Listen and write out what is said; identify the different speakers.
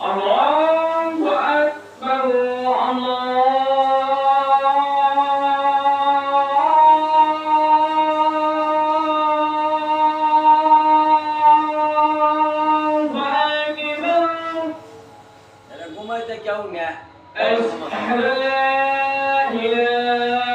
Speaker 1: الله أكبر الله أكبر.
Speaker 2: Dalam rumah kita jauh ni.
Speaker 1: أشهد أن لا إله